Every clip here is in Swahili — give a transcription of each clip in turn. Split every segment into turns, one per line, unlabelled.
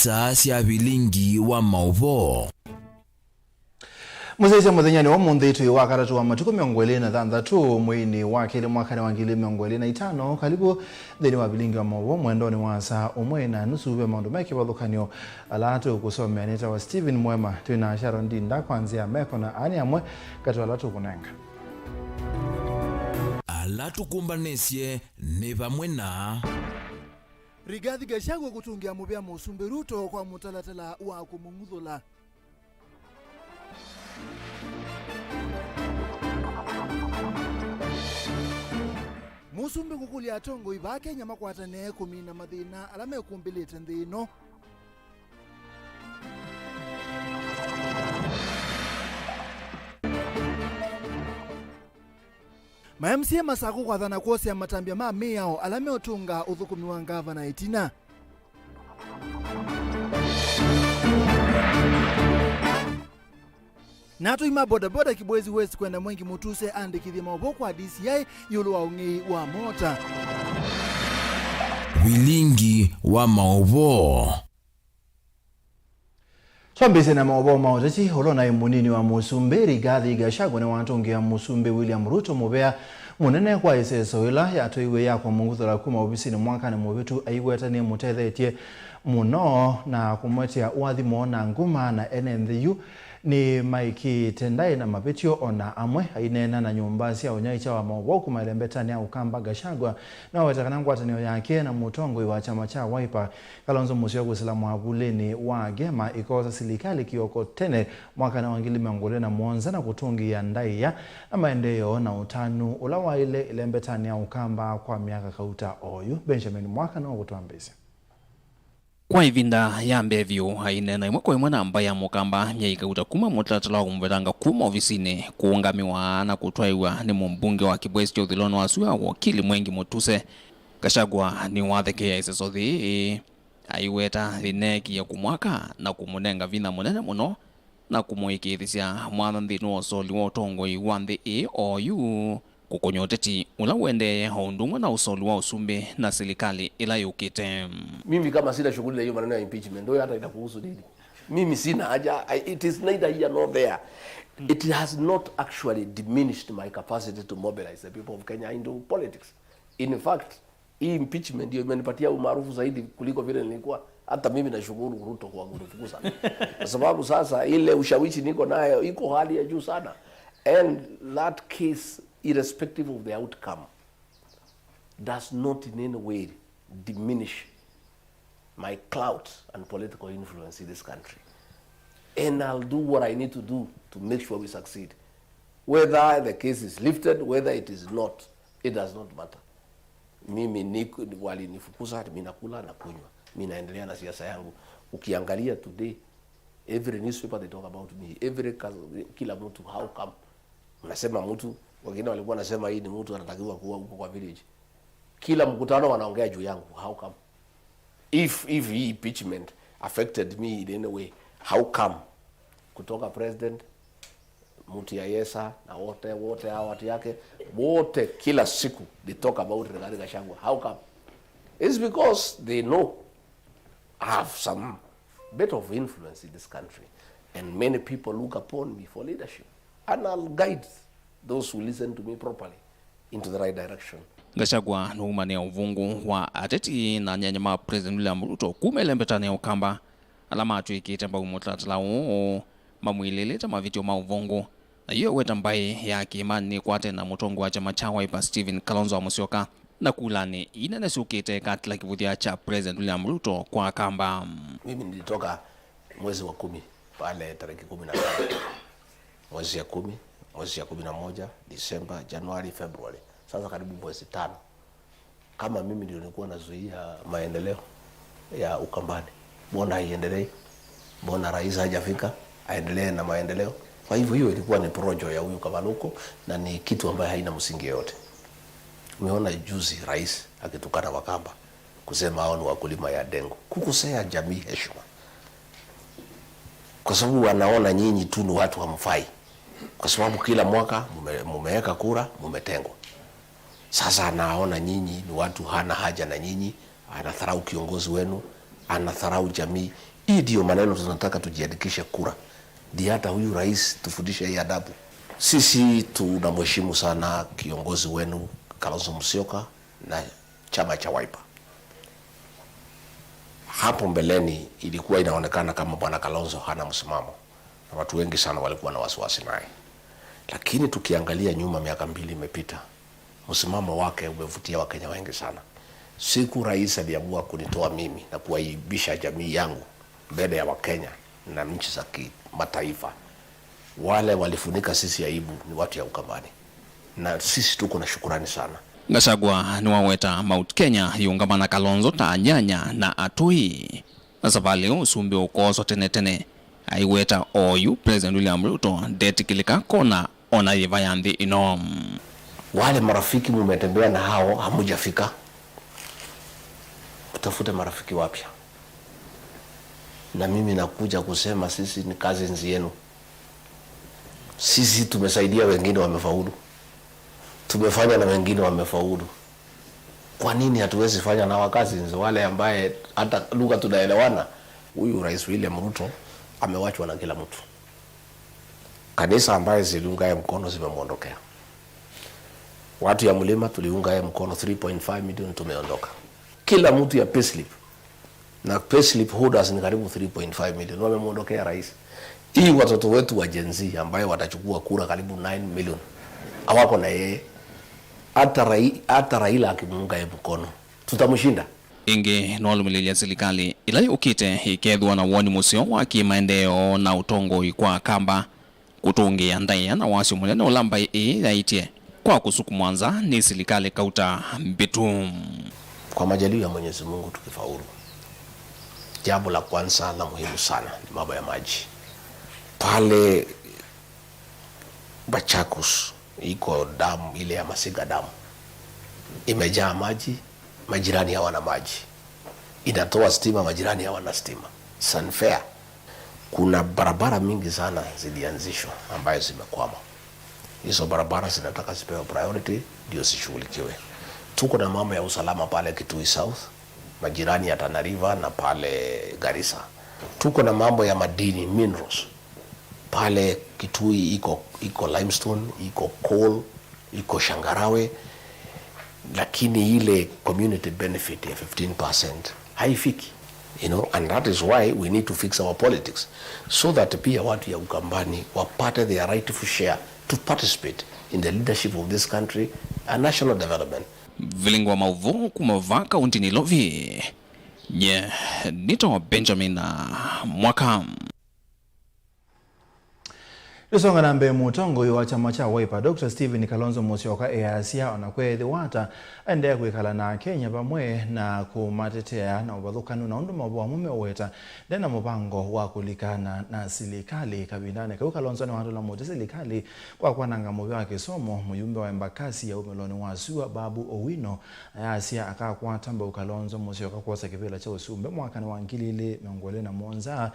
isaa cia bilingi wa mauvo.
Muzeja muthenyani wa mundhitu wa karatu wa matuko miongwele na thandatu mwini wa kile mwaka wa ngili miongwele na itano karibu thini wa bilingi wa mauvo mwendoni wa saa umwe na nusu ube maundu meki wathukanio alatu kusomea anita wa Steven Mwema tuina Sharon Dinda kwanzia meko na ani amwe katu alatu kunenga.
Alatu kumbanesye ni vamwe na
Rigathi Gachagua kutungia mubea Musumbi Ruto kwa mutalatala wa kumungudhula. Musumbi kukulia tongo ibake nyama kwatane kumina madhina alame kumbilite ndhino. Ma-MCA masaku kwa dhana kosi ya matambia maa yao alame otunga uthukumi wa ngavana itina. Nato ima boda Kibwezi West kwenda Mwengi Mutuse andi kithima oboko wa DCI yulu wa ungi wa mota.
bilingi wa mauvo.
Twambise na mauvo mautachi holona imunini wa Musumbi Rigathi Gachagua na wantongia Musumbi William Ruto mubea munene kwa iseso ila yatoiwe ya kwa munguthola kuma obisini mwaka ni mubitu aigweta ni mutethetie muno na kumwetia wathimo na nguma na NNThu ni Mike Tendai na mapitio ona amwe ainena na nyumba cia unyaicha wa mauvo kuma ilembetani ya ukamba Gachagua na wetakana ngwatanio yake na mutongo wa chama cha Wiper Kalonzo Musyoka Uislamu abuleni wa gema ikoza serikali kioko tene mwaka na wangili miongole na muonza na kutungi ya ndai ya na maendeleo na utanu ulawa ile ilembetani ya ukamba kwa miaka kauta oyu Benjamin mwaka na kutuambeza.
Kwa ivinda ya mbevyo hainena imwe kwa imwe na amba ya mukamba myaika utakuma mutalatala wa kumvetanga kuma ofisini kuungamiwa na kutwaiwa ni mbunge wa Kibwezi Uthiloni wa Suya wakili Mwengi Mutuse. Gachagua ni watheke ya isesothi aiweta thineki ya kumwaka na kumunenga vina munene muno na kumuikithisia mwathanthini wa usoli wa utongoi wa nthi oyu kukonyoteti ula wende haundungwa na usoli wa usumbi na serikali ila yukite.
Mimi kama sina shughuli na hiyo maneno ya impeachment ndio hata inakuhusu nini? Mimi sina haja. It is neither here nor there. It has not actually diminished my capacity to mobilize the people of Kenya into politics. In fact, hii impeachment ndio imenipatia umaarufu zaidi kuliko vile nilikuwa. Hata mimi nashukuru Ruto kwa kunifukuza. Kwa sababu sasa ile ushawishi niko nayo iko hali ya juu sana. And that case, irrespective of the outcome, does not in any way diminish my clout and political influence in this country. And I'll do what I need to do to make sure we succeed. Whether the case is lifted, whether it is not, it does not matter. Mimi wali nifukuza, mimi nakula na kunywa. Mimi naendelea na siasa yangu. Ukiangalia today, every newspaper they talk about me. Kila mtu, how come? Unasema mtu, wengine walikuwa nasema hii ni mtu anatakiwa kuwa huko kwa village. Kila mkutano wanaongea juu yangu. How come? If impeachment affected me in any way, how come? Kutoka president, mtu ya Yesa na wote hao watu yake, wote kila siku they talk about Rigathi Gachagua. How come? It's because they know I have some bit of influence in this country. And many people look upon me for leadership. And I'll guide those who listen to me properly into the right direction.
Gachagua nuumania uvungu wa ateti na nyanyama President William Ruto kumelembetani ya ukamba alama atuikite mba umutalatala mamwililita mavitio mauvungu na hiyo weta mbaye ya kiimani kwa tena mutongo wa chama cha Wiper Steven Kalonzo Musyoka na kulani inene sukite katila kivutia cha President William Ruto kwa kamba.
Mimi nilitoka mwezi wa 10 pale tarehe 15 mwezi ya 10 mwezi ya 11 Disemba, Januari, Februari. Sasa karibu mwezi 5. Kama mimi ndio nilikuwa nazuia maendeleo ya Ukambani, mbona haiendelee? Mbona rais hajafika aendelee na maendeleo? Kwa hivyo hiyo ilikuwa ni projo ya huyu Kamaluko na ni kitu ambayo haina msingi yote. Umeona juzi rais akitukana Wakamba kusema hao ni wakulima ya dengu. Kukosea jamii heshima. Kwa sababu wanaona nyinyi tu ni watu hamfai. Kwa sababu kila mwaka mumeweka kura, mumetengwa. Sasa anaona nyinyi ni watu hana haja na nyinyi, anatharau kiongozi wenu, anatharau jamii. Hii ndio maneno tunataka tujiandikishe kura, ndio hata huyu rais tufundishe hii adabu. Sisi tunamheshimu sana kiongozi wenu Kalonzo Musyoka na chama cha Wiper. Hapo mbeleni ilikuwa inaonekana kama bwana Kalonzo hana msimamo, na watu wengi sana walikuwa na wasiwasi naye. Lakini tukiangalia nyuma, miaka 2 imepita, msimamo wake umevutia Wakenya wengi sana. Siku rais aliamua kunitoa mimi na kuaibisha jamii yangu mbele ya Wakenya na nchi za kimataifa, wale walifunika sisi aibu ni watu ya Ukambani, na sisi tuko na shukrani sana.
Gachagua ni waweta Mount Kenya yungama na Kalonzo ta nyanya na atui asavali usumbi ukoso tene aiweta oyu President William Ruto detikilika kona ona yivayandi inom.
Wale marafiki mumetembea na hao hamujafika, utafute marafiki wapya. Na mimi nakuja kusema sisi ni kazi nzi yenu. Sisi tumesaidia wengine wamefaulu, tumefanya na wengine wamefaulu. Kwa nini hatuwezi fanya na wakazi nzi wale ambaye hata lugha tunaelewana? Huyu Rais William Ruto amewachwa na kila mtu. Kanisa ambaye ziliunga yeye mkono zimemuondokea. Watu ya Mlima tuliunga yeye mkono 3.5 milioni tumeondoka. Kila mtu ya payslip na payslip holders ni karibu 3.5 milioni wamemuondokea rais. Hii watoto wetu wa Gen Z ambaye watachukua kura karibu 9 milioni hawako na yeye. Hata Raila akimuunga yeye mkono tutamshinda.
Ingi nolumililia serikali ila ukite ikethwa na woni musio wa kimaendeleo na utongo kwa kamba kutungia ndaya na wasi munene ulamba yaitie kwa kusukumwanza ni serikali kauta mbitu.
Kwa majaliwa ya Mwenyezi Mungu tukifaulu, jambo la kwanza na muhimu sana ni mambo ya maji. Pale Machakos iko damu ile ya Masiga damu imejaa maji, majirani hawana maji. Inatoa stima, majirani hawana stima. It's unfair. Kuna barabara mingi sana zilianzishwa ambayo zimekwama. Hizo barabara zinataka zipewe priority ndio zishughulikiwe. Tuko na mambo ya usalama pale Kitui South, majirani ya Tana River na pale Garissa. Tuko na mambo ya madini, minerals. Pale Kitui iko limestone, iko coal, iko Shangarawe, lakini ile community benefit ya 15% haifiki. And that is why we need to fix our politics so that pia watu ya Ukambani wapate their rightful share to participate in the leadership of this country and national development.
Vilingwa mauvu kumavaka untini lovi nye nito Benjamin Mwaka.
Lusonga nambe mutongo wa chama cha Wiper Dr. Stephen Kalonzo Musyoka easia onakwethi wata ende kwikala na Kenya pamwe na kumatetea na ubathukanu na unduma wa mume weta ndena mupango wa kulikana na serikali kabindane kwa Kalonzo na watu la moja serikali kwa kwananga mubi wa Kisomo muyumbe wa Embakasi ya umeloni wa Sua Babu Owino easia akakwa tamba Kalonzo Musyoka kwa sakipela cha usumbe mwaka wa 2021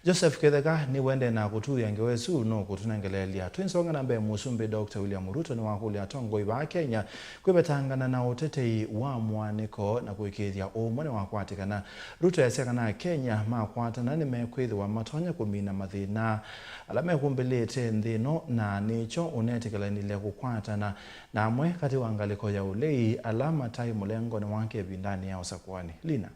Joseph Ketheka ni wende na kutuya ngewesu no kutunangelelia twinsonga nambe musumbe Dr. William Ruto ni wakuli atongo iba Kenya kwebetangana na utetei wa mwaniko na kuikithia umone wakwatikana Ruto yasekana Kenya makwatana ni mekwithwa matonya kumina mathina alame kumbelete nthino na nicho unetikelanile kukwatana na amwe kati wangaliko ya ulei alama tai mulengo ni wake bindani ya usakwani Lina.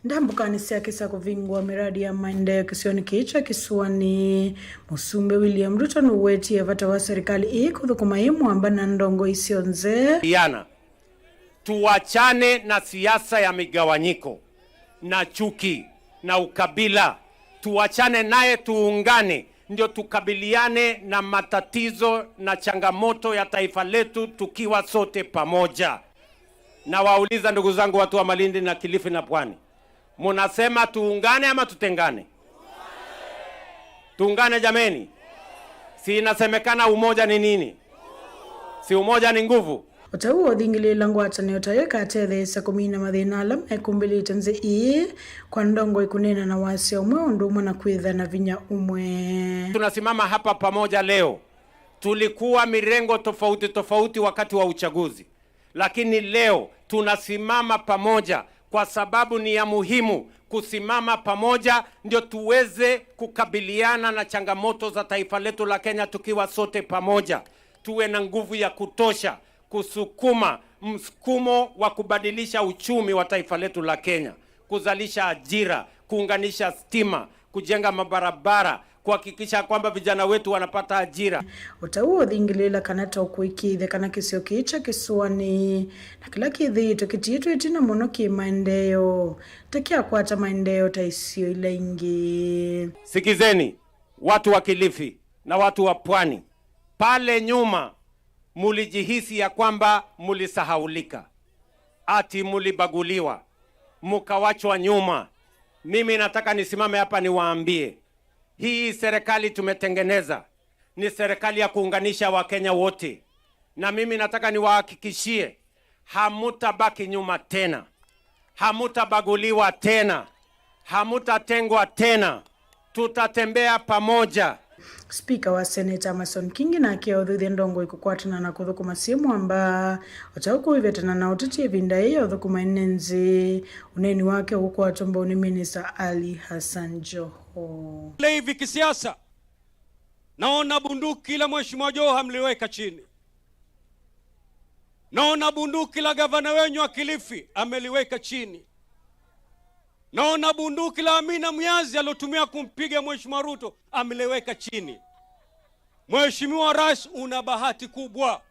Ndambukani siakisa kuvingwa miradi ya maendeleo kisioni kicha kisuani musumbe William Ruto nuweti ya vata wa serikali kuthukuma amba na ndongo isionze.
Yana, tuwachane na siasa ya migawanyiko na chuki na ukabila. Tuwachane naye, tuungane ndio tukabiliane na matatizo na changamoto ya taifa letu tukiwa sote pamoja. Na wauliza ndugu zangu watu wa Malindi na Kilifi na Pwani, munasema tuungane ama tutengane? Tuungane jameni. Si inasemekana umoja ni nini? Si umoja ni nguvu?
Otawo dingile langu atani otayeka atele sa kumina mathina alam ekumbili tenze kwa ndongo ikunena na wasi umwe undumwe na kwitha na vinya umwe.
Tunasimama hapa pamoja leo. Tulikuwa mirengo tofauti tofauti wakati wa uchaguzi, lakini leo tunasimama pamoja kwa sababu ni ya muhimu kusimama pamoja ndio tuweze kukabiliana na changamoto za taifa letu la Kenya tukiwa sote pamoja. Tuwe na nguvu ya kutosha kusukuma msukumo wa kubadilisha uchumi wa taifa letu la Kenya, kuzalisha ajira, kuunganisha stima, kujenga mabarabara, kuhakikisha kwamba vijana wetu wanapata ajira.
Utauo thingilila kanata ukuikithe kana kisio kicha kisuani na kila kithito kititu itina muno kimaendeleo takia kwata maendeleo taisio ila ingi.
Sikizeni watu wa Kilifi na watu wa Pwani, pale nyuma mulijihisi ya kwamba mulisahaulika, ati mulibaguliwa, mukawachwa nyuma. Mimi nataka nisimame hapa niwaambie, hii serikali tumetengeneza ni serikali ya kuunganisha Wakenya wote, na mimi nataka niwahakikishie hamutabaki nyuma tena, hamutabaguliwa tena, hamutatengwa tena, tutatembea pamoja.
Spika wa Senate Amason Kingi na kia uthuthi ndongo ikukwatana na kuthukuma simu amba otaukuivetana na utiti vinda hiyo uthukuma inenzi uneni wake huko watomba ni Minister Ali Hassan Joho.
Hivi kisiasa naona bunduki la Mheshimiwa Joho amliweka chini. Naona bunduki la gavana wenyu wa Kilifi ameliweka chini. Naona bunduki la Amina Myazi alotumia kumpiga Mheshimiwa Ruto ameliweka chini. Mheshimiwa Rais, una bahati kubwa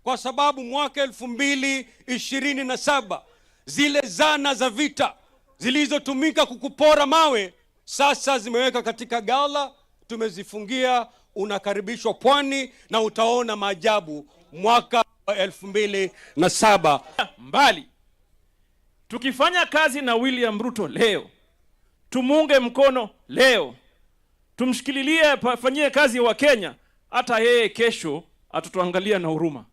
kwa sababu mwaka 2027 zile zana za vita zilizotumika kukupora mawe sasa zimeweka katika gala, tumezifungia. Unakaribishwa Pwani na utaona maajabu mwaka wa 2007
mbali. Tukifanya kazi na William Ruto leo, tumunge mkono leo, tumshikililie fanyie kazi wa Kenya, hata yeye kesho atutuangalia na huruma.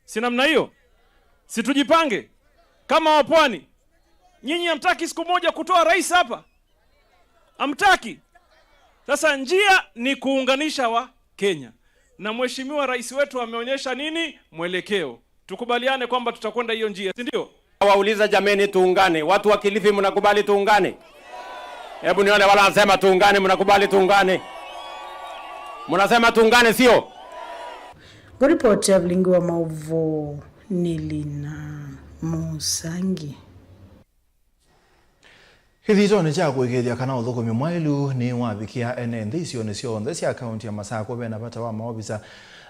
Si namna hiyo? Si tujipange kama wa Pwani? Nyinyi hamtaki siku moja kutoa rais hapa? Hamtaki? Sasa njia ni kuunganisha wa Kenya. Na mheshimiwa rais wetu ameonyesha nini? Mwelekeo. Tukubaliane kwamba tutakwenda hiyo njia, si ndio?
Wauliza jameni, tuungane. Watu wa Kilifi mnakubali tuungane? Hebu nione wala wanasema tuungane. Mnakubali tuungane? Mnasema tuungane sio?
Ripoti ya Mlingi wa Maovu Nilina Musangi.
Hithito ni cha kuigithia kana uthukumi mwailu ni wabikia NND sione cionthe cia akaunti ya Masako bena bata wa maobisa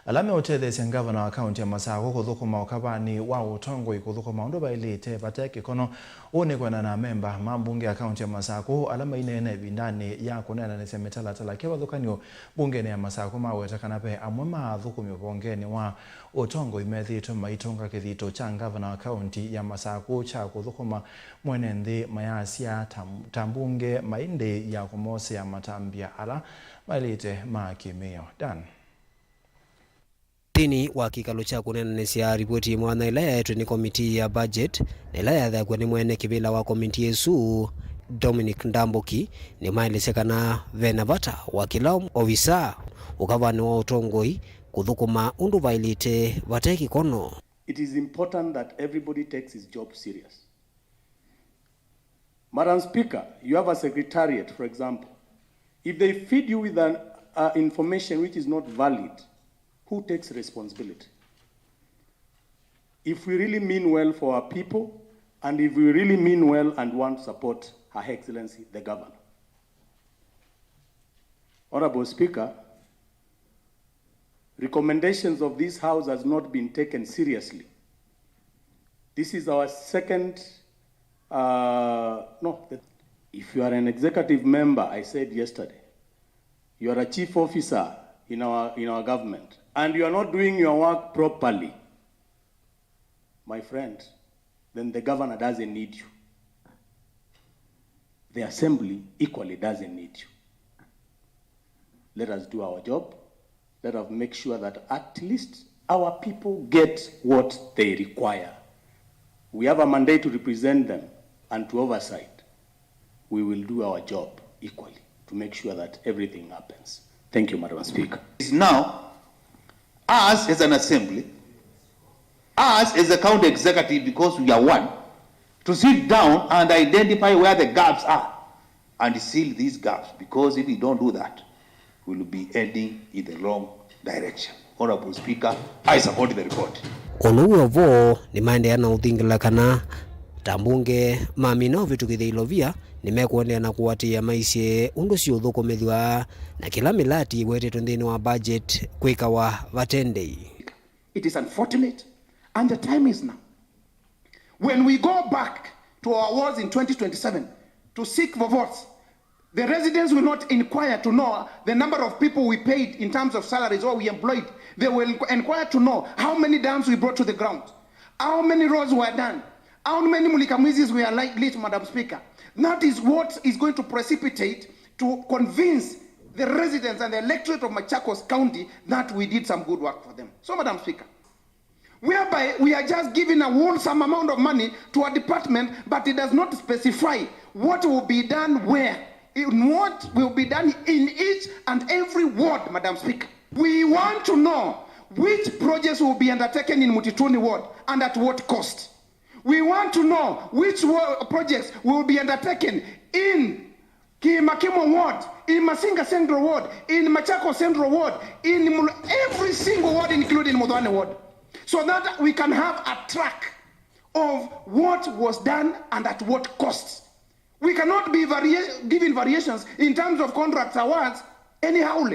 alame utethesia ngavana wa akaunti ya Masako kuthukuma ukabani wa utongo ikuthukuma undu bailite bateke kono une kwena na memba mambunge akaunti ya Masako alama inene bindani ya kunena ni semetala tala kiwa thukanio bunge ya Masako maweta kana pe amwe mathukumi bongeni wa utongo imethito maitonga kithito cha ngavana wa akaunti ya Masako cha kuthukuma mwene nthi mayasia tambunge mainde ya kumose ya matambia ala bailite makimeo dan
Tini wa kikalo cha kunenesia ripoti mwana ilaya yetu ni komiti ya budget na ilaya dhakwa ni mwene kibila wa komiti yesu Dominic Ndamboki ni maelesekana vena vata wa kila ofisa ukavani wa utongoi kuthukuma undu bailite vateki kono.
It is important that everybody takes his job serious. Madam Speaker, you have a secretariat, for example. If they feed you with an information which is not valid, who takes responsibility? If we really mean well for our people, and if we really mean well and want to support Her Excellency the Governor. Honorable Speaker, recommendations of this House has not been taken seriously. This is our second, if you are an executive member, I said yesterday, you are a chief officer in our government, and you are not doing your work properly, my friend, then the governor doesn't need you. The assembly equally doesn't need you. Let us do our job. Let us make sure that at least our people get what they require. We have a mandate to represent them and to oversight. We will do our job equally to make sure that everything happens. Thank you, Madam Speaker.
Now, us as an assembly, us as a county executive, because we are one, to sit down and identify where the gaps are and seal these gaps, because if we don't do that, we will be heading in the wrong direction. Honorable Speaker, I support the report.
Oluwe vo ni maendelea na uthingila kana tambunge mamino vitu kithiilovia nimekuonea na kuwatia maishe undu cio thukumithwa na kila milati wetetwe nthini wa budget kwika wa vatendei.
It is unfortunate and the time is now. When we go back to our wards in 2027 to seek for votes, the residents will not inquire to know the number of people we paid in terms of salaries or we employed. They will inquire to know how many dams we brought to the ground, how many roads were done, how many mulikamwizis we are lit, Madam Speaker. That is what is going to precipitate to convince the residents and the electorate of Machakos County that we did some good work for them. So, Madam Speaker, whereby we are just giving a wholesome amount of money to a department, but it does not specify what will be done where. What will be done in each and every ward, Madam Speaker. We want to know which projects will be undertaken in Mutituni ward and at what cost. We want to know which projects will be undertaken in Kimakimo ward, in Masinga Central ward, in Machako Central ward, in every single ward, including Mudhwane ward, so that we can have a track of what was done and at what cost. We cannot be giving variations in terms of contracts awards anyhow.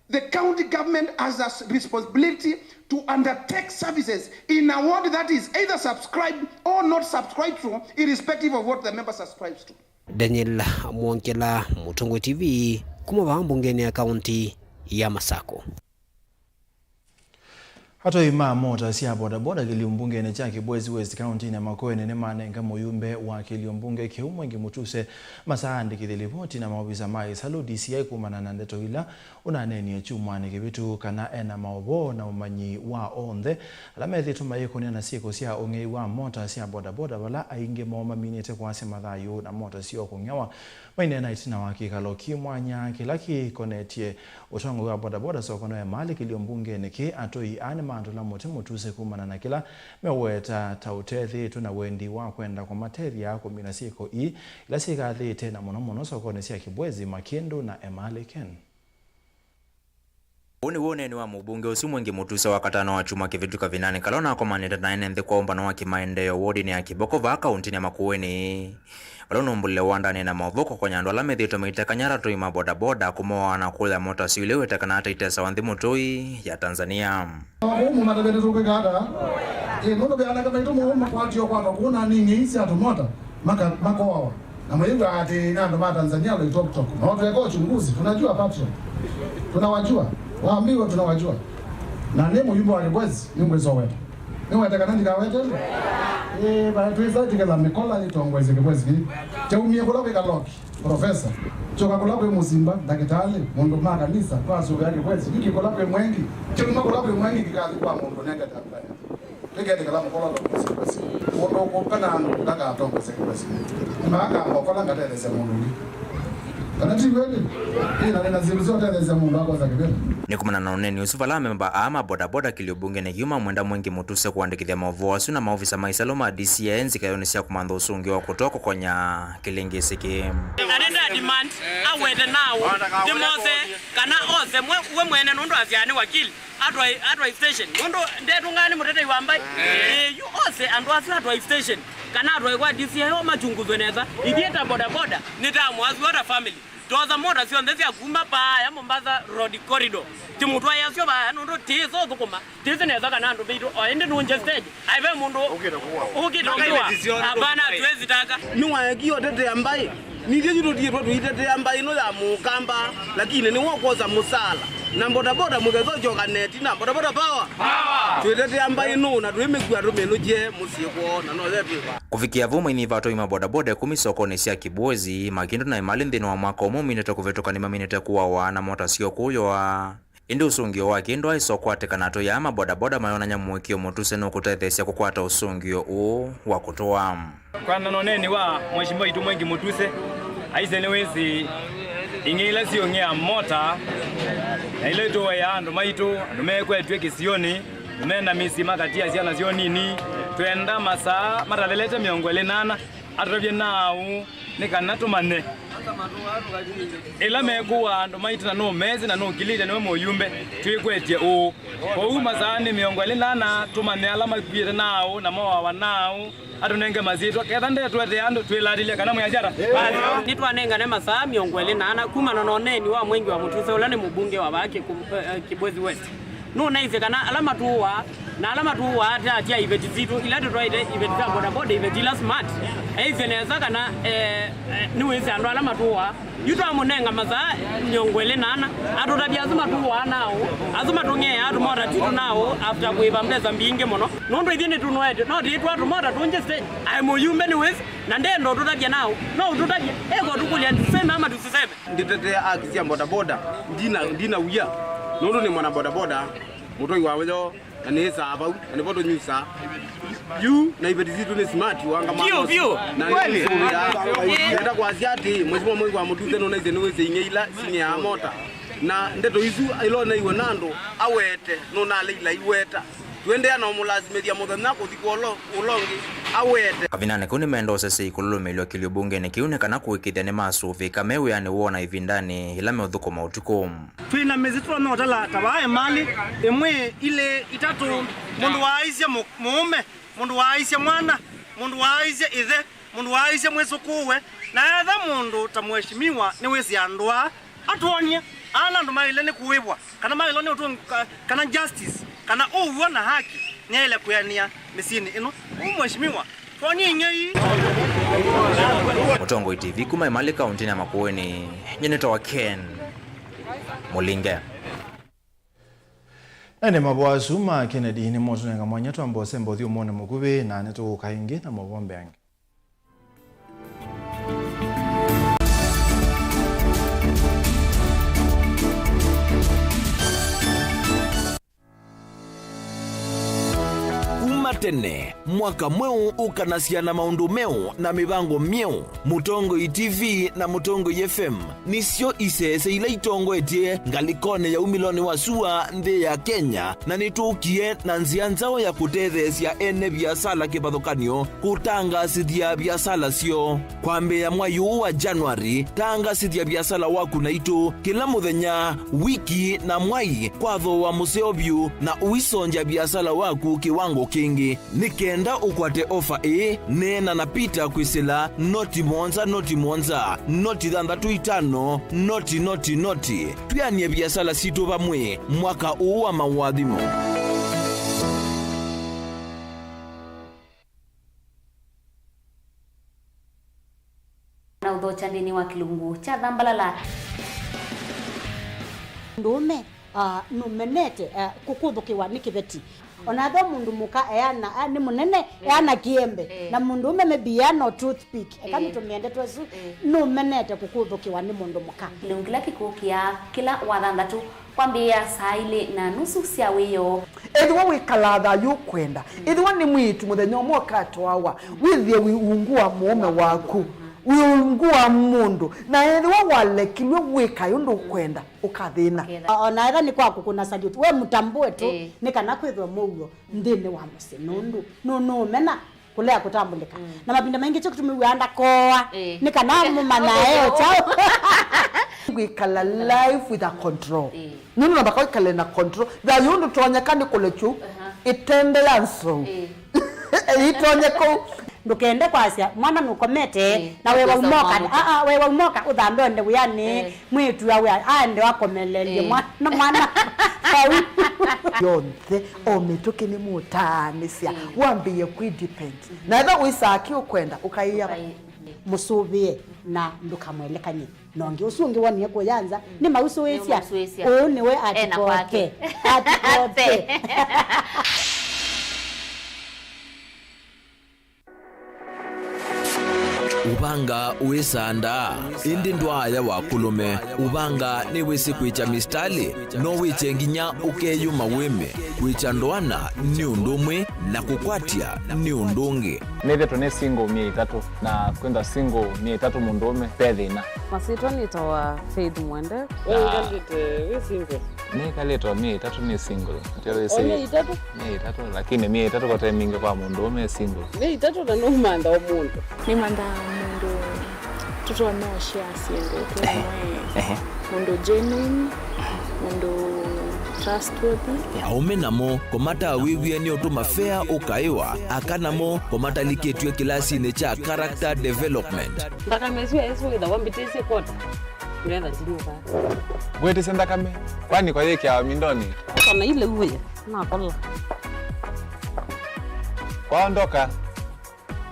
The county government has a responsibility to undertake services in a ward that is either subscribed or not subscribed to, irrespective of what the member subscribes to.
Daniel Mwonkela, Mutungu TV, kuma mbungeni ya kaunti ya Masako.
Hato ima mota siya boda kiliumbunge ne chaki Bwezi West County na Makueni ne manenga moyumbe wa kiliumbunge kiumwengi mutuse masaandi kithilipoti na maobisa mai salu DCI kumana na ndeto ila unaneni ya chumwane kibitu kana ena maobo na umanyi wa ondhe alamethi tumayeko ni na sieko siya ongei wa mota siya boda wala ainge maoma minete kwa se mathayo na mota siyo kunyawa maine na itina wakikalo kimwanya kilaki konetie utongo wa boda soko ya mali kiliumbunge niki atoi ane mandola mutuse kumana na kila meweta tautethi tuna wendi wa kwenda kwa materia kumina sieko ila sika thite na mono soko ne siya Kibwezi Makindu na Emali Ken.
Wone ni wa mbunge usimwengi mutuse wakatano wa chuma kivituka vinane kalona kwa maneta na enenthi kwa umbano wa kimaendeleo wodi ni ya Kiboko va kaunti ya Makueni. Walono mbule wandani na mavoko kwa nyando la medhito meite kanyara tui maboda kumoa na kula mota siulewe takanata itesa wanthi mutui ya Tanzania.
Umu matabete tuke kada, nono beana kama ito muuma kwa tiyo kwa kuna nini isi atu mota, mako wawa. Na mwenye ati nando maa Tanzania lo itoku. Na watu yako chunguzi, tunajua patro. Tunawajua, waambiwa tunawajua. Na nemu yumbo walibwezi, yumbezo wetu. Niwe takanandi kawete? Ba tuiza tikela mikola ni tongweze Kibwezi. Teumie kulawe kaloki, profesa. Choka kulawe Muzimba, dakitali, mundu maa kanisa, kwa suga ya Kibwezi. Yuki kulawe mwengi, chekuma kulawe mwengi kikazi kwa mundu nega tabaya. Tegede kala mkola lo Kibwezi. Mundu kupana anu kutaka atongweze Kibwezi. Maaka mkola ngateleze mundu.
Ni kumana na uneni usufala memba ama boda kiliubunge ne kiuma mwenda mwengi mutuse kuandikithia mavuasu na maofisa maisaloma DCI zikayonesia kumandha usungi wa kutoko konya kilingi siki.
Anenda demand awete nawo dimose kana ose we mwene nundu afiani wakili adwa station nundu ndetu ngani mutete iwamba you ose andu afi adwa station kana adwa kwa DCI o machunguzo neza ikieta boda nitamu as water family toza moda sio ndezi aguma pa ya Mombasa road corridor timutwa yasio ba nundu tizo thukuma tizo neza kana ndu bitu ende nunje stage aive mundu ukitokiwa abana tuwezi taka
niwa kio tete ambaye nije jitu tie tu itete ambaye no ya mukamba lakini ni wokoza musala na boda mugezo joka neti na boda power tuitete ambaye no na tuimekua tumeluje musiko na no zetu
kufikia vuma ini vato ima boda 10 sokoni sia Kibwezi Makindu na Emali nthini wa mwaka umu minete kuvetoka ni maminete kuwa na mota sio kuyoa indi usungio wa kindu aisoko atekanato ya maboda mayona nyamwekio mutuse no kutethesia kukwata usungio u wa kutoa
kwa nanoneni wa mheshimiwa itu mwengi mutuse aizenewezi ingila sio ngea mota na ile to ya ando maito ando mekwe etwe kisioni nenda misima katia ciana cio nini twenda masaa matalelete miongo ile nana atrovye nao nikana tumane ila mekuwa ndo maitana no mezi na no kilite no moyumbe twikwetie o masaa ni miongo ile nana tumane alama kwire nao na mowa nao atunenge mazitwa ketha ndetwete andu twilarile kana muyajara
nitwanenga ne masaa miongo ile nana kuma nononeni wa mwengi wa Mutuse ula ni mbunge wa bake Kibwezi West no naize kana alama tuwa atia ibeti zitu ila twaite ibeti za boda boda ibeti la smart aize neza kana niweze andu alama tuwa yuto amunenga masaa miongo ile nana atutabia azuma tuwa nao azuma tunge atu moda titu nao after kuiba mbeza mbinge mono nondo ithine tunwete no ditwa tu moda tunje stage ai moyumbe niweze na ndendo tutabia nao no tutabia ego tukulia tuseme ama tusiseme
nditete akisia boda boda ndina uya nondo ni mwana boda boda mutoi wawezo na nesa hapa na bodo nyusa yu na ibeti zitu ni smart wanga mama
view
na kweli nenda kwa asiati mheshimiwa Mungu wa Mutuse no naize niweze ingeila sini ya mota na ndeto izu ilona iwe nando awete no na leila iweta twende ana omulazimeria muthana kuthikolo ulongi awete
kavinane kuni mendo sese ikululumelwa kilio bunge ne kiunekana kuikithia ni masuvi kamewe yani wona ivindani ila meuthuko mautuko
twina mezitwa notala tabaye mali emwe ile itatu mundu waisye muume mundu waisye mwana mundu waisye ithe mundu waisye mwesukuwe na etha mundu tamweshimiwa ni wesi andwa atonie ana ndo maile ni kuwibwa kana maile ni utu kana justice kana uwa na haki ni ile kuyania misini ino umweshimiwa tonie ngei
Mutongo TV kuma imali kaunti ya Makueni nyeneta wa Ken Mulinge
ene mabwazu ma Kennedy ni mozo nga mwanya twambose mbothi umone mugube na neto kainge na mabombe yange
tene mwaka mweu ukanasiana maundu meu na mibango mieu Mutongo TV na Mutongo FM nisio isese ila itongo etie ngalikone ya umiloni wa sua nthi ya Kenya na nitukie na nzia nzao ya kutethesia ene biasala kibadhukanio kutangasithia biasala sio kwambe ya mwayu wa Januari tangasithia biasala waku na itu kila muthenya wiki na mwai kwatho wa museobyu na uisonja biasala waku kiwango kingi nikenda ukwate ofa nena na pita kwisila noti monza noti thandatu itano noti tuyanie biasala situ vamwe mwaka uu wa mawathimo
na udhocha ndini wa Kilungu cha Dhambalala
ndume numenete kukuthukiwa ni kiveti onatho mundu muka eana ni munene eana kiembe na mundu ume mebiano toothpick ekamitumende twesu numenete kukuthukiwa ni mundu muka
Kilungila kikukia kila wathanthatu kwambia saa ile na nusu cia wiyo
ethiwa wikalatha yukwenda ethiwa ni mwitu muthenya umwe katwawa withie wiungua muume waku wiungua mundu na ethiwa walekilwe wika yundu kwenda ukathina
ona etha ni kwaku kuna salute we mutambue tu ni kana kwithwa mugo ndini wa musinundu no mena kulea kutambulika na mapinda mengi cyo kutumiwa anda koa ni kana mumana eo chao
wikala life with a control nunu na bakoi kale na control da yundu tonya kandi kolechu itende yanso itonye ko
ndukende kwasia mwana nukomete na wewe umoka wewe umoka uthambe onde uyani mwitu yawe ande wakomelelie mwana
yonthe omituke ni mutanisia wambie kudepend na etha uisaki ukwenda ukaiya
musubie na ndukamwelekanye nongi usungi woni kuyanza ni mausu wesia niwe atikoke
ubanga uisanda indi ndwaya wakulume ubanga ni wisi kwicha mistali no wiche nginya ukeyuma wime kwicha ndwana ni undumwe na kukwatia ni undungi
nithe tune single 3 na kwenda single 3 mundume pethina
Masitwa nitawa Faith Mwende.
Wewe single. Ni kaleto mie itatu ni single.
Mie itatu?
Mie itatu, lakini mie itatu kwa timing kwa mundu mie single.
Mie itatu na numanda omundu.
Ni manda mundu tutu wa nao share single. Mundu genuine, mundu trustworthy.
Aume namo komata wiwie ni otuma fair ukaiwa akanamo komata liketwe kilasi ne cha character development.
Ndaka mesiwa esu ida wambitese kota. Nenda ndiruka.
Gwete senda kame. Kwani kwa yeke ya mindoni.
Kana ile uwe na kola.
Kwaondoka.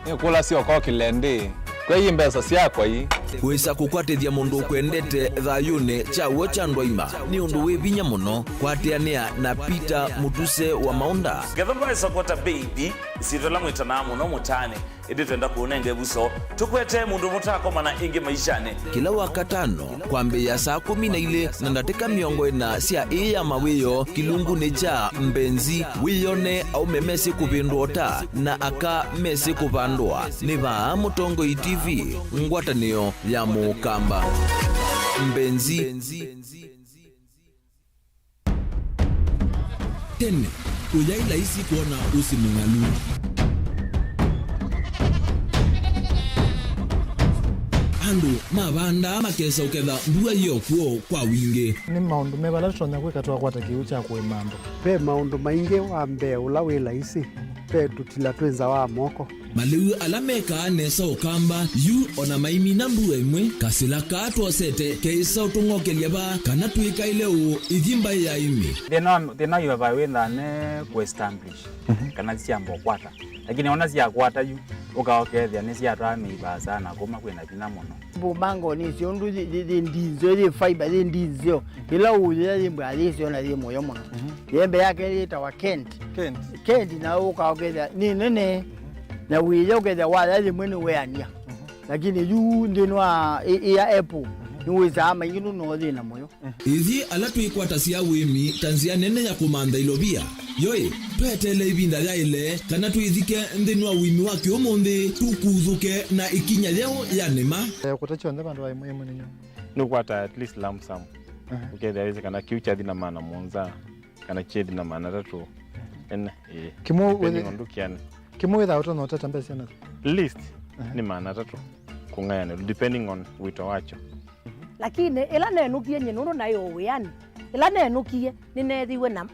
Ni kula sio kwa kilende. Kwa hii mbesa siya kwa hii.
Kwesa kukwatithia mundu kwendete thayune chawo cha ndwaima ni undu wi vinya muno kwateanea na Peter Mutuse wa Maunda.
Gethomba support baby sitola mwitana muno mutane indi twenda kuonenge buso tukwete mundu mutako mana ingi maishane
kila wakatano kwambia saa 12 na ndateka miongo ina cia ya mawiyo kilungu ni cha mbenzi wiyone au memesi kupindota na aka mesi kupandwa ni ba Mutongo TV ngwatanio ya Mukamba mbenzi tene uyaila isi kuona usimungalu andu mabanda makesa uketha mbua iyo kuo kwa wingi
ni maundu mebala tutonya kwikatwa kwata kiu cha kwimambo
pe maundu maingi wa mbe ula wila isi pe tutila twenza wa moko
maliu alameka nesa ukamba yu ona maimi na mbua imwe kasila katwa sete keisa utungokelia ba kana tuika ile u ithimba ya imi
thina yu vawitha ne ku-establish kana ciambo kwata lakini ona cia kwata yu ukaokethia ni ciatwa miiba sana kuma kwina thina muno
bubango ni cio ndu ndinzo ni fiber ni ndinzo ila uya limba alisio na limo yo muno yembe yake itawa Kent na ukaokethia ni nene na wile ukethia wala limwe ni weania lakini yu ndinwa ya Apple niweza ama inginu no thina moyo
ithi ala twikwata cia wimi tanzia nene ya kumanda ilobia yoi petele ibinda ya ile kana twithike ndinwa wimi wake umundi tukuthuke na ikinya leo ya nema
kutachonde bandu wa imwe ninyo
no kwata at least lump sum ukethia weze kana kiucha thina mana monza kana chedi na mana tatu en
kimo wele
ondukiane
kimo without no tata mbese na
list ni mana tatu kungayana depending on wito wacho
lakini ila nenukie nyenuno nayo wiani ila nenukie ninethiwe na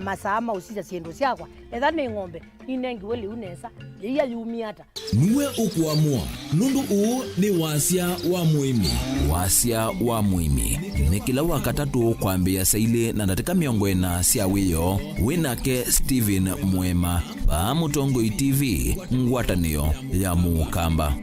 masama usija ciendu ciakwa etha ni ng'ombe ninengiwe liu nesa liya yumiata
niwe ukuamua nundu uu ni wasia wa muimi ni kila wakatatu kwambia saile na ndateka miongo ina cia wiyo winake Steven Mwema ba Mutongo TV ngwatanio ya Mukamba.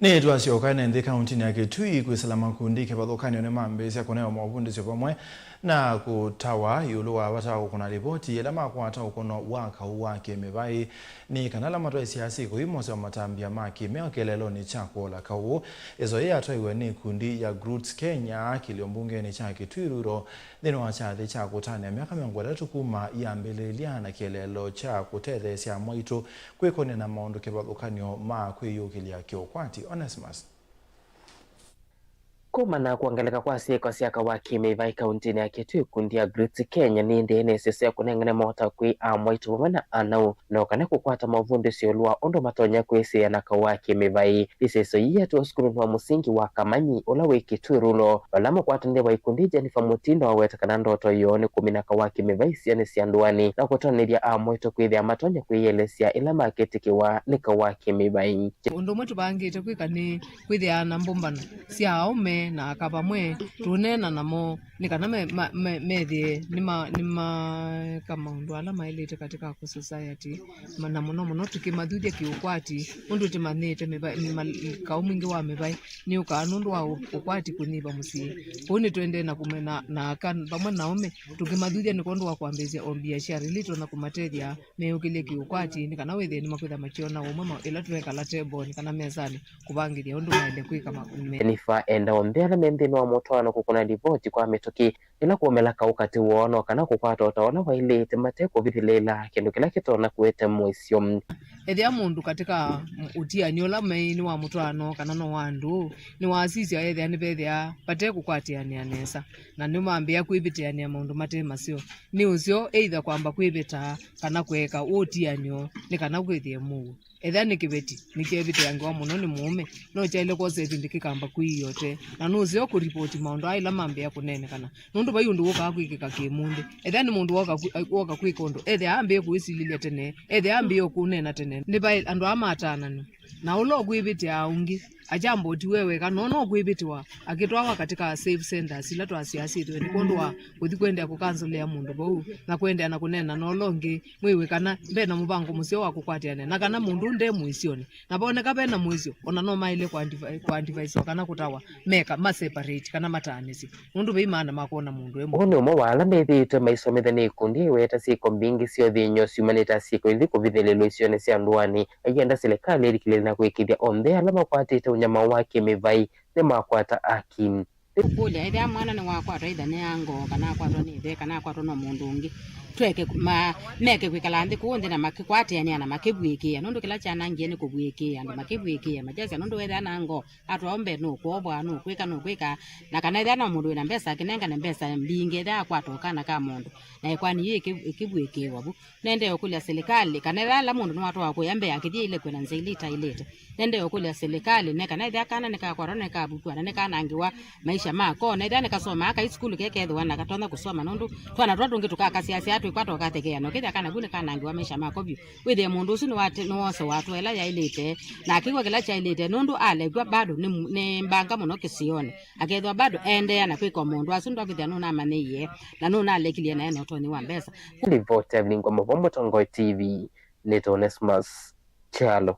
ni twasioka nende kaunti ya Kitui kwisala makundi kebathukani ne mambesi akonayo mabundisi pamwe na kutawa yulu wa batao kuna ripoti ila makwata ukono waka wake mebai ni kanala matwa siasi ko imose wa matambia maki meokelelo ni chako la kawo ezo ya atwaiwe ni kundi ya Roots Kenya kiliombunge ni cha Kitui ruro neno wachathi cha kutania miaka 3 kuma ya mbelelia na kelelo cha kutethe sia moito kwekone na maondo kebathukanio ma kwiyukilia kiokwati Onesimus
kuma na kuangalika kwa sieko siaka wa kimeiva kaunti ya Kitui kundi ya Roots Kenya ni ndene sese kunengene mota kwi amwaitu wana anau no kana kukwata mavundo siolwa ondo matonya kwese na kwa kimeiva liseso yetu skulu wa musingi wa Kamanyi ola we Kitui rulo balamo kwatende wa ikundi Jennifer Mutindo awetakana ndoto yone kumina kwa kimeiva siane sianduani na kutonelia amwaitu kwithia matonya kwiyelesia ila market kiwa nika wa kimeiva
ondo mwetu bangite kwikani kwithia na mbombano sia aume na akaba mwe tunena namo nikana methi nima kama undu ala mailete katika society na muno tukimathuthia kiukwati undu timanite kaumingi wa mebai ni ukanundu wa ukwati kuniba musi uni twende na kumena na kan pamwe naume tukimathuthia ni kondu wa kwambezia o biashara lito na kumateria meukile kiukwati nikana wethe ni makwitha machiona umama ila tuweka la table nikana mezani kubangiria undu maende kwika
Jennifer enda onde ala mendhini wa motwana kukuna ripoti kwa mitoki ila kuomelaka ukati wono kana kukwata utaona wailete mateko vithilela kindu kila kitona kuete mwisio
ethia mundu katika utiani ola maini wa mutwano kana no wandu ni wasisi ethia ni bethia pate kukwatiania nesa na ni mambia kwibitiania maundu mate masio ni ucio either kwamba kwibita kana kweka utianio ni kana kwithie mu ethia ni kibeti ni kibiti yangu muno ni mume no chaile ko seti ndikikamba kuiyote na nucio ku report maundu aila mambia kunene kana nundu bai undu woka kwikika kimunde ethia ni mundu woka kwikondo ethia ambe kuisililia tene ethia ambe kunena tene ni bai andu amatana ni na ulo kwibiti aungi ajambo ti wewe kana no kwibitiwa akitwawa katika safe centers ila twasiasi tu ni kondwa kuthi kwenda ku cancel ya mundu bau na kwenda na kunena no longi mwewe kana mbena mubango musio wa kukwatiana na kana mundu nde muisioni na boneka bena muisio ona no maile kwa device kana kutawa meka ma separate kana matanisi mundu beimana makona mundu emo
ono mo wala methite maisomethani kundi weta siko mbingi sio thinyo humanita siko ili kuvithelelo isione cia nduani agenda serikali irikile na kuikithia onde ala makwatite unyama wake mivai ne makwata akim
kulia ithia mwana ni wakwatwa itha ni ango kana akwatwa ni ithe kana akwatwa no mundu ungi tweke meke kwikala nthi kundi na makikwatiania na makibwikia nundu kila chana ngie ni kubwikia ndo makibwikia majasi nundu wetha nango atwaombe no kuobwa no kwika na kana ithia no mundu ina mbesa kinenga na mbesa mbingi ithia akwatwa kana ka mundu na ikwani yi ikibwikiwa bu nende okulia serikali kana ithia la mundu no atwa kuyambe akithia ile kwena nzeilita ilete nende okulia serikali ne kana ithia kana ne ka korona ka butwa ne kana angiwa maisha mako na ithia ne kasoma aka iskulu kekethwa na katonda kusoma nundu twana twatungi tukakasiasia kwatwa katekea no kithia kana bune kana ngiwa maisha mako bio withe mundu ucio ni wate no wose watu ela yailite na akigwa kila chailite nundu alegwa bado ni mbanga muno kisione akethwa bado ende na kwiko mundu asundu akithia no na maneye na no na lekilia na eno toni wa mbesa
livote mlingwa mavombo Tongo TV ni Onesmus Chalo.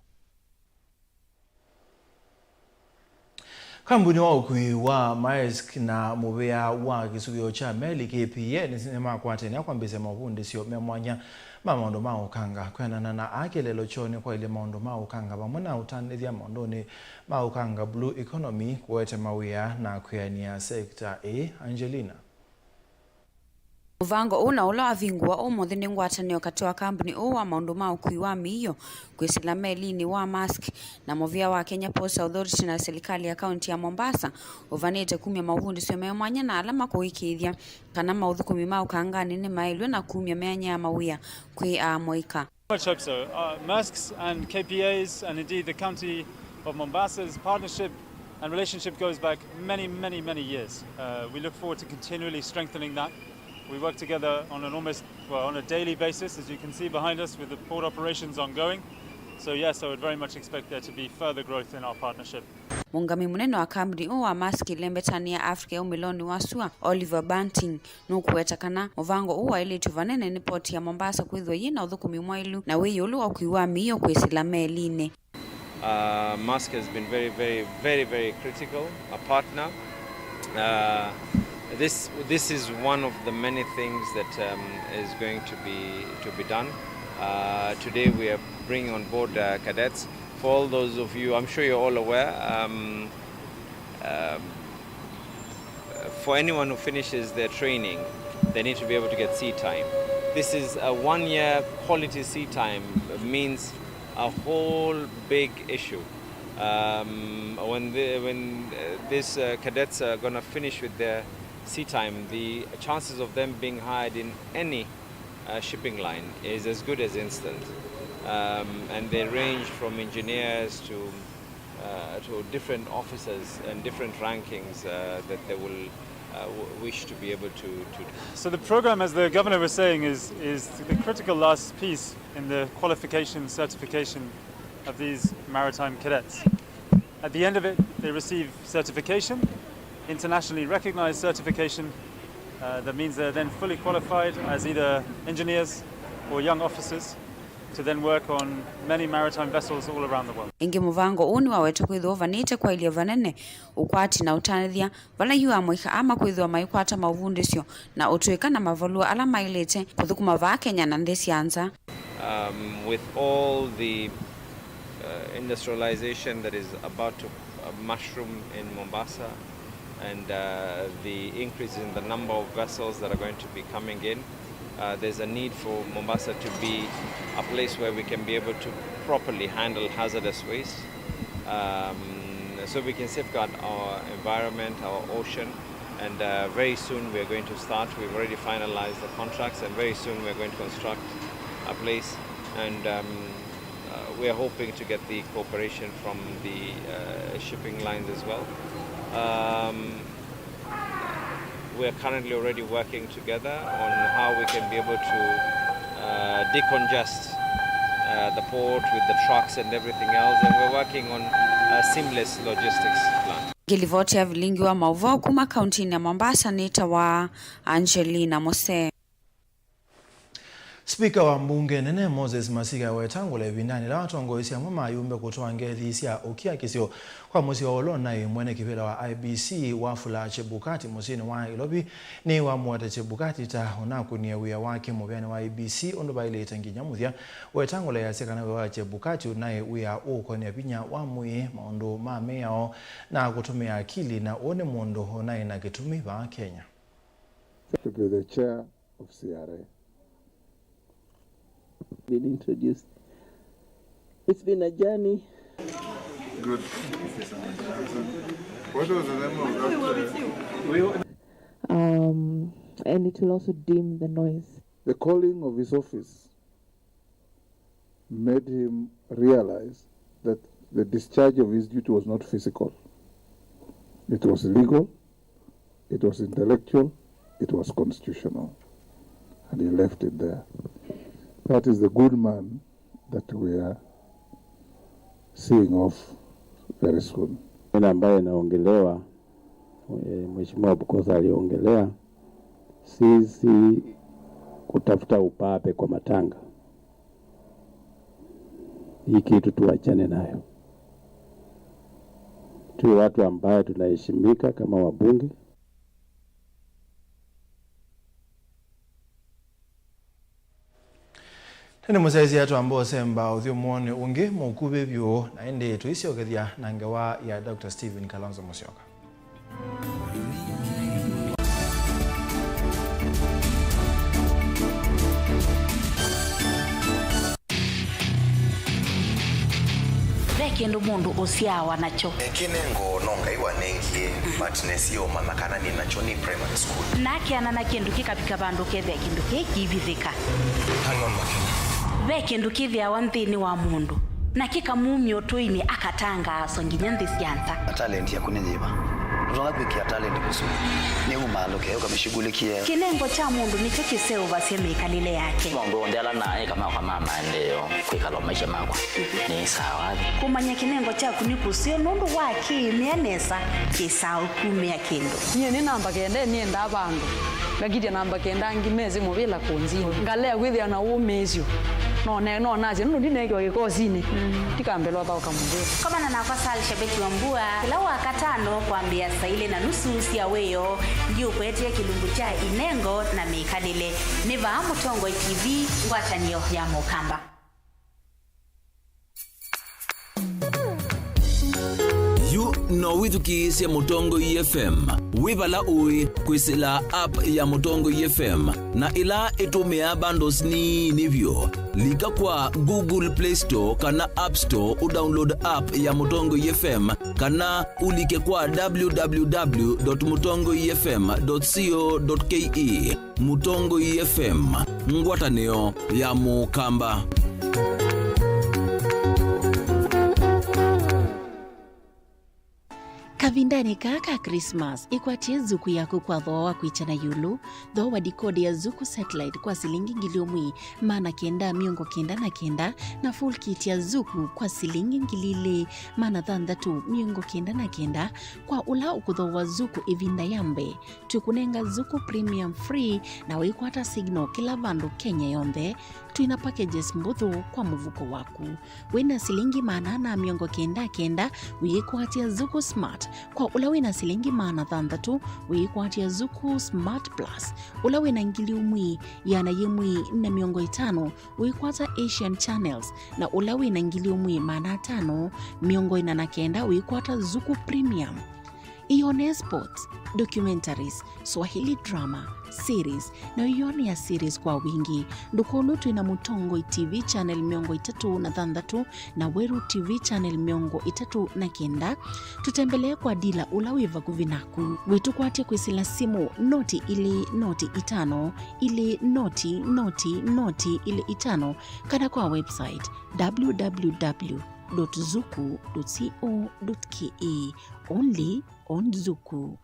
Kambuni wa ukui wa Maersk na muvea wa kisugio cha meli KPA ni sinema kwa tena kwa mbeze mavundi sio memwanya maondo maukanga kwenana na akelelo choni kwa ile maondo maukanga bamona utanithia maondo ni maukanga blue economy kuwete mawia na kuyania sector A Angelina.
Uvango una ula avingwa umuthi ni ngwatanio kati wa kambuni wa maundu ma ukui wa miio kwisila melini wa Maersk na movia wa Kenya Ports Authority na serikali ya kaunti ya Mombasa uvanite kumia mavundi sio mwanya na alama kuikithia kana maudhukumi ma ukangani ni mailwe na kumia meanya ya mawia kwi moika.
Much hope so. Maersk's and KPA's and indeed the county of Mombasa's partnership and relationship goes back many years. We look forward to continually strengthening that. We work together on on a daily basis, as you can see behind us, with the port operations ongoing. So yes, I would very much expect there to be further growth in our partnership.
Mungami munene wa kambuni wa Maersk lembetania Afrika umiloni wasua Oliver Banting nukuweta kana uvango uwa ili tuvanene ni port ya Mombasa kwithwa yina uthukumi mwailu na wiyulu wa kuiwa miyo kwisila meline.
Maersk has been very critical, a partner. This is one of the many things that is going to be done. Today we are bringing on board cadets. For all those of you, I'm sure you're all aware, for anyone who finishes their training, they need to be able to get sea time. This is a 1-year quality sea time, means a whole big issue. When these cadets are going to finish with their sea time, the chances of them being hired in any shipping line is as good as instant. And they range from engineers to different officers and different rankings that they will wish to be able to do.
So the program, as the governor was saying, is the critical last piece in the qualification certification of these maritime cadets. At the end of it, they receive certification, internationally recognized certification. That means they're then fully qualified as either engineers or young officers to then work on many maritime vessels all around the world.
Ingi muvango uni wawetu kwithwa vanite kwa ilia vanene ukwati na utanithia vala yua mwika ama kwithwa maikwata mauvundisyo na utuika na mavalua ala mailete kuthukuma vaa Kenya na nthi cianza.
With all the industrialization that is about to mushroom in Mombasa, and the increase in the number of vessels that are going to be coming in, there's a need for Mombasa to be a place where we can be able to properly handle hazardous waste, so we can safeguard our environment, our ocean. And very soon we're going to start. We've already finalized the contracts, and very soon we're going to construct a place. And we're hoping to get the cooperation from the shipping lines as well. We're currently already working together on how we can be able to decongest the port with the trucks and everything else. And we're working on a seamless logistics plan.
Gilivoti ya vilingi wa mauvao kuma kaunti ya Mombasa nita wa Angelina Mose.
Speaker wa mbunge nene Moses Masiga wetangule vindani la watongoisi ya mwema yumbe kutoa ngeli isia ukia kisio kwa musi wa olona mwene kipela wa IBC wafula Chebukati musini wa ilobi ni wa mwate Chebukati ta unaku ni ya wake mwabiani wa IBC ondoba ile itangi nyamuthia wetangule ya sekana wa Chebukati unaye uya uko ni apinya wa mui maondo mame yao na kutumia akili na one muondo unaye na kitumi wa Kenya.
To be the chair of CRA. Been introduced. It's been a journey.
Good. What was the name of that?
And it will also dim the noise. The calling of his office made him realize that the discharge of his duty was not physical. It was legal, it was intellectual, it was constitutional. And he left it there. That is the good man that we are seeing off very soon.
Yule ambaye naongelewa Mheshimiwa Bukosa aliongelea sisi kutafuta upape kwa matanga. Hii kitu tuachane nayo. Tuwe watu ambao tunaheshimika kama wabunge.
Tene musaizi yatu ambao semba uthio muone unge mukube bio na ende tuisi okethia na ngewa ya Dr. Stephen Kalonzo Musyoka.
Kendo mundu usiawa nacho
kinengo nonga iwa nengie but nesio mamakana ni nacho ni primary school
nakiana na kindu kikapika bandu kethe kindu kikivithika
hang'on makena
ve kindu kithia wa nthini wa mundu na kikamumio tuini akatanga songinya nthi sianta
talent ya kunenyiba utonga kwikia talent kusu ni umaloke ukamishughulikia
kinengo cha mundu nicho kiseo basi mikalile yake
mundu ndela naye kama kwa mama ndio kwikalo maisha mako ni sawa
kumanya kinengo cha kunikusio nundu waki nianesa kisao kumia kindu
nye ni namba kende ni enda bandu gagidia namba kenda ngimeze mubila konzi ngalea gwithia na umezio no naje nundu ndinege gikosini tikambelwa ba kamundu
kama na nafasi shabiki wa mbua kila wakatano kuambia saile na nusu sia weyo ndio kwetia kilungu cha inengo na mikadile niva Mutongo TV ngwatanio ya Mukamba.
No withuki cia Mutongo FM wibala ui kwisila app ya Mutongo FM na ila itumia bundles ni nivyo lika kwa Google Play Store kana App Store udownload app ya Mutongo FM kana ulike kwa www.mutongofm.co.ke. Mutongo FM ngwatanio ya Mukamba.
Kavindani kaka Christmas ikwatie zuku yako kwa dhoa kuichana yulu dhoa dikodi ya zuku satellite kwa silingi ngiliomwi mana kenda miongo kenda na full kit ya zuku kwa silingi ngilile mana thandatu miongo kenda kwa ula ukudhoa zuku ivinda yambe tukunenga zuku premium free na wikwata signal kila vandu Kenya yonde tuina packages mbuthu kwa muvuko waku wina silingi manana miongo kenda wikwatia zuku smart kwa ulawe na silingi maana thandatu wikwatia zuku smart plus ulawe na ngili umwi yana yemwi na miongo 5 wikwata Asian channels na ulawe na ngili umwi maana 5 miongo 9 wikwata zuku premium Ione sports, documentaries, Swahili drama, series na ione ya series kwa wingi. Ndukulu tuina Mutongo TV channel miongo 3 na Weru TV channel miongo 3 tutembelee kwa dila ulawiva kuvinaku witu kwatia kwisila simu noti ili noti 5 ili noti ili 5 kada kwa website www.zuku.co.ke. only on Zuku.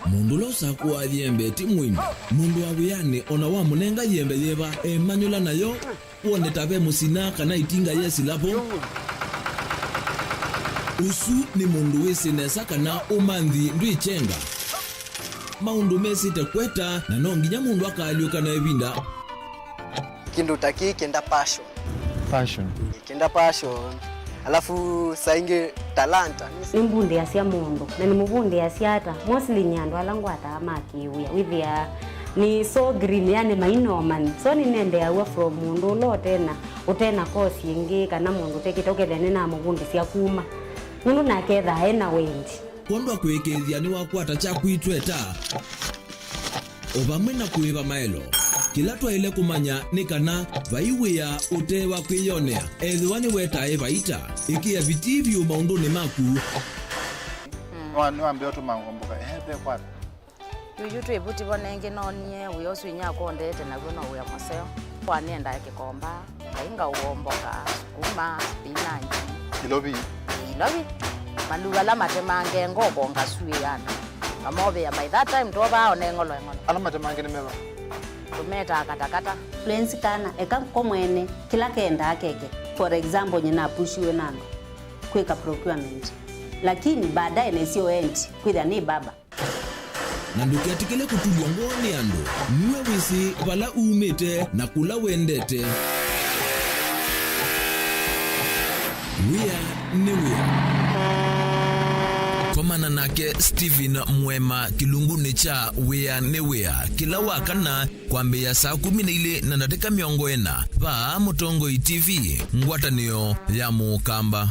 Mundu losa kuwa yembe timwini. Mundu wawiyane ona wa munenga yembe yeba manyula nayo uone tabe musina kana itinga yesi lapo. Usu ni mundu wese nesa kana umandhi ndwichenga. Maundu mesi tekweta na nonginya mundu akaliuka na ebinda.
Kindu taki kenda passion.
Passion.
Kenda passion. Alafu sainge talanta.
Nimbundi asia mundu na nimubundi asiata mostly nyando alangu atamakiwia withia ni so green yani mainoman so ni nende awa from mundu lo tena utena kosi ingi kana mundu tekitoke thene na mubundi sia kuma mundu naketha ena wendi
Kondo kwekethia ni wakwata cha kuitweta obamwe na kuiba maelo kila twaile kumanya ni kana vaiwea utewa kwiyonea ethiwani wetae vaita ikia vitivyo maunduni maku
Wambia tu mangomboka hebe kwata
yuyu twebuti bonenge nonie wiyosu inyako ndete na gona uya maseo kwa nenda kikomba kainga uomboka kuma spinach
kilobi
maluga la matemange ngoko ngasui yana amobe ya by that time toba onengolo
ala matemange ni meba
tumeta katakata
friends kana eka komwene kila kenda akeke for example nyina pushiwe nando kweka procurement lakini baadaye nesio end kwida ni baba
na ndukiatikele kutulwa ngoni ando niwe wisi wala umete na kula wendete wea Komana nake Steven Mwema kilunguni cha wea newea kila wakana kwambe ya saa 12 na nateka miongo ena pa Mutongo TV ngwatanio ya Mukamba.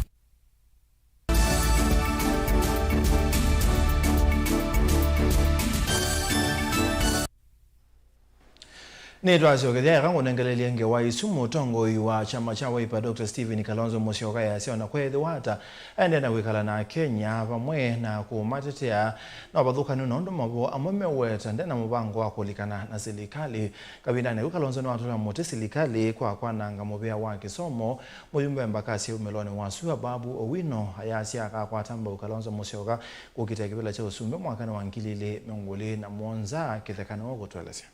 Nitwazi okethia kango nengelele nge wa isumu Mutongo wa chama cha Wiper Dr. Stephen Kalonzo Musyoka yasio na kwethe wata ende na wikala na Kenya pamwe na kumatetea na bathuka ni nondo mabo amwe weta ndena mubango wa kulikana na serikali kabinda ne Kalonzo no atola mote serikali kwa kwananga mubea wa kisomo muyumbe mbakasi umelone wasu babu owino ayasi akakwatamba Kalonzo Musyoka kukitekebela cha usumbe mwaka wa ngilile mongole na monza kithekana ogotwelesa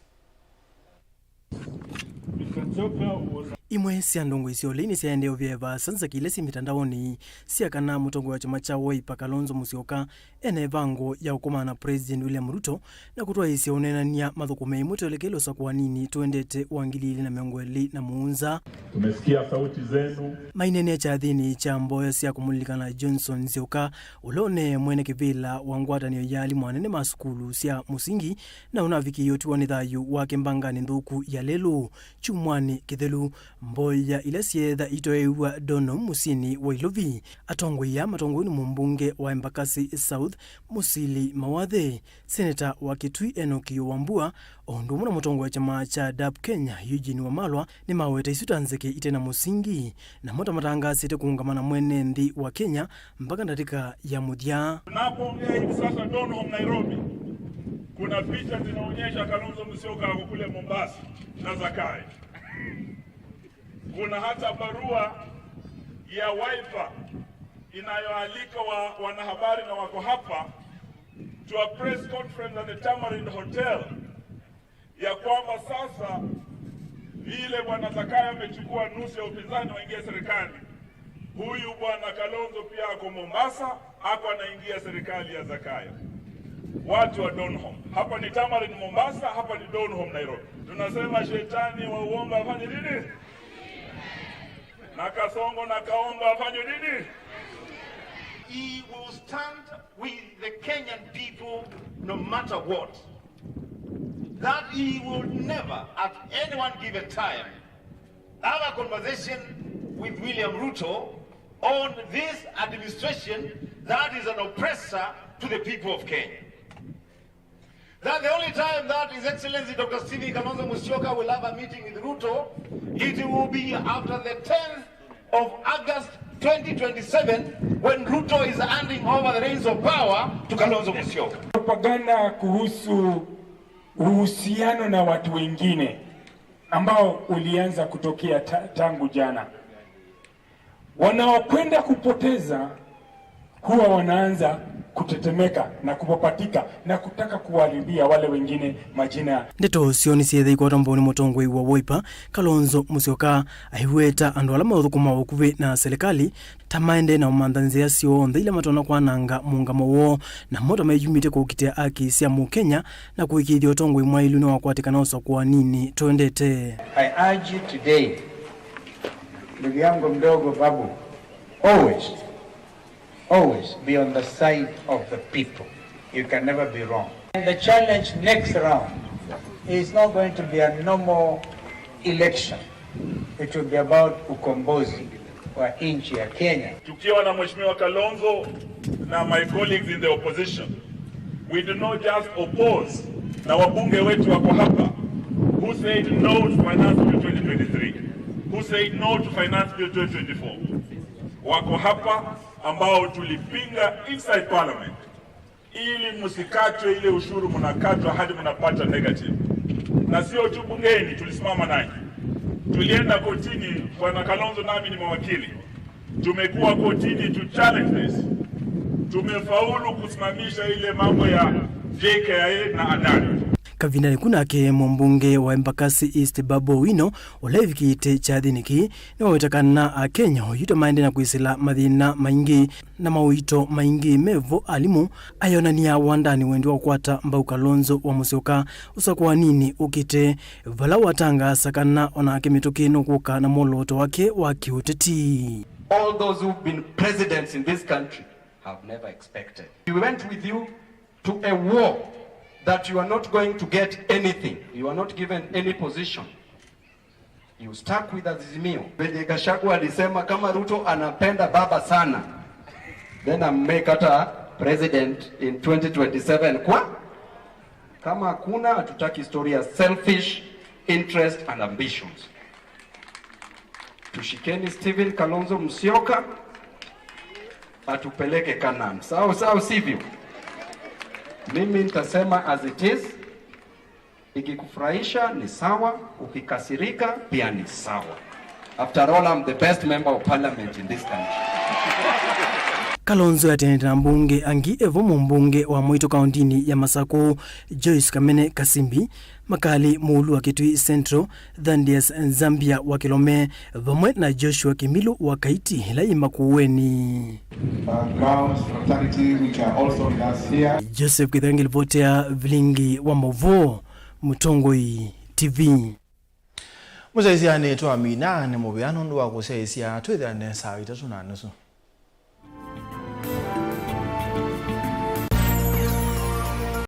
Imwe sia ndongo isio lini sia endeo vyeva sanza kile si mitandaoni sia kana Mutongo wa chama cha Wiper Kalonzo Musyoka ene vango ya ukomana President William Ruto na kutoa isi onenania mathukume mutelekelo sa kwa nini tuendete wangilili na miongoeli na muunza.
Tumesikia sauti zenu.
Mainene cha dhini cha mboya sia kumulikana Johnson Musyoka ulone mwene kivila wangwata ni yali mwanene masukulu sia musingi na unaviki yotu wanithayu wake mbangani nduku ya lelu chumwani kithelu mboya ile sietha itoewa Dono Musini wa Ilovi atongwe ya matongoni mumbunge wa Embakasi South Musili Mawadhe seneta wa Kitui Enoki Wambua ondumu na Mutongo wa chama cha DAP Kenya Eugene Wamalwa ni maweta isutanzeke itena musingi na mota matanga sete kuungamana mwene ndi wa Kenya mpaka ndatika ya mudia.
Tunapoongea hivi sasa Donholm Nairobi kuna picha zinaonyesha Kalonzo Musyoka ako kule Mombasa na Zakai. Kuna hata barua ya Wiper inayoalika wanahabari na wako hapa to a press conference at the Tamarind Hotel ya kwamba sasa vile bwana Zakai amechukua nusu ya upinzani waingia serikali, huyu bwana Kalonzo pia ako Mombasa, ako anaingia serikali ya Zakai. Watu wa Donholm, hapa ni Tamarind Mombasa, hapa ni Donholm Nairobi. Tunasema shetani wa uongo afanye nini? Na Kasongo na Kaongo afanye nini?
He will stand with the Kenyan people no matter what. That he will never at anyone given time have a conversation with William Ruto on this administration that is an oppressor to the people of Kenya. That the only time that His Excellency Dr. Stephen Kalonzo Musyoka will have a meeting with Ruto, it will be after the 10th of August 2027 when Ruto is handing over the reins of power to Kalonzo Musyoka.
Propaganda kuhusu uhusiano na watu wengine ambao ulianza kutokea tangu jana. Wanaokwenda kupoteza huwa wanaanza kutetemeka na kupapatika na kutaka kuharibia wale wengine majina.
Ndeto sioni siethe kwa tamboni mutongoi wa Wiper Kalonzo Musyoka ahiweta andu ala mathukuma okuve na serikali tamaende na umanthanzia sio ndile matona kwa nanga mungamo wo na moto mayumite kukitia aki cia mu Kenya na kuikithia utongoi mwa ilu no akwatika na uso kwa nini twendete.
I urge you today, ndugu yangu mdogo Babu, always be on the side of the people. You can never be wrong. And the challenge next round is not going to be a normal election. It will be about ukombozi wa nchi ya Kenya.
Tukiwa na Mheshimiwa Kalonzo na my colleagues in the opposition, we do not just oppose na wabunge wetu wako hapa who said no to Finance Bill 2023, who said no to Finance Bill 2024. Wako hapa ambao tulipinga inside parliament ili msikatwe ile ushuru mnakatwa hadi mnapata negative. Na sio tu bungeni tulisimama nanyi. Tulienda kotini, Bwana Kalonzo nami ni mawakili. Tumekuwa kotini to challenge this. Tumefaulu kusimamisha ile mambo ya JKIA na Adani.
Kavina kunake mbunge wa Embakasi East Babu Owino olevikite chathiniki ni wawetakana a Kenya yuta maende na kuisila mathina maingi na mawito maingi mevo alimu ayonania wandani wendi wa kwata Mbau Kalonzo wa Musyoka usakwa nini ukite vala watanga sakana onake mituki no kuka na moloto wake wa kiuteti.
All those who've been presidents in this country have never expected. We went with you to a war that you are not going to get anything. You are not given any position. You stuck with Azimio. Venye Gachagua alisema kama Ruto anapenda baba sana, then I make hata president in 2027 kwa kama hakuna hatutaki historia selfish interest and ambitions. Tushikeni Stephen Kalonzo Musyoka atupeleke Canaan. Sawa sivyo? Mimi nitasema as it is. Ikikufurahisha ni sawa, ukikasirika pia ni sawa. After all, I'm the best member of parliament in this country.
Kalonzo yateneta mbunge angi evo mbunge wa Mwito kaundini ya Masako Joyce Kamene Kasimbi makali muulu wa Kitui Central Thandias Zambia wa Kilome vamwe na Joshua Kimilu wa Kaiti la Imakuweni. Joseph Kithangi lipotea Vilingi wa Movo Mutongoi TV.
Muzaisiane tuamina ni mubiano ndo wa kuseisia twithane saa 3:30.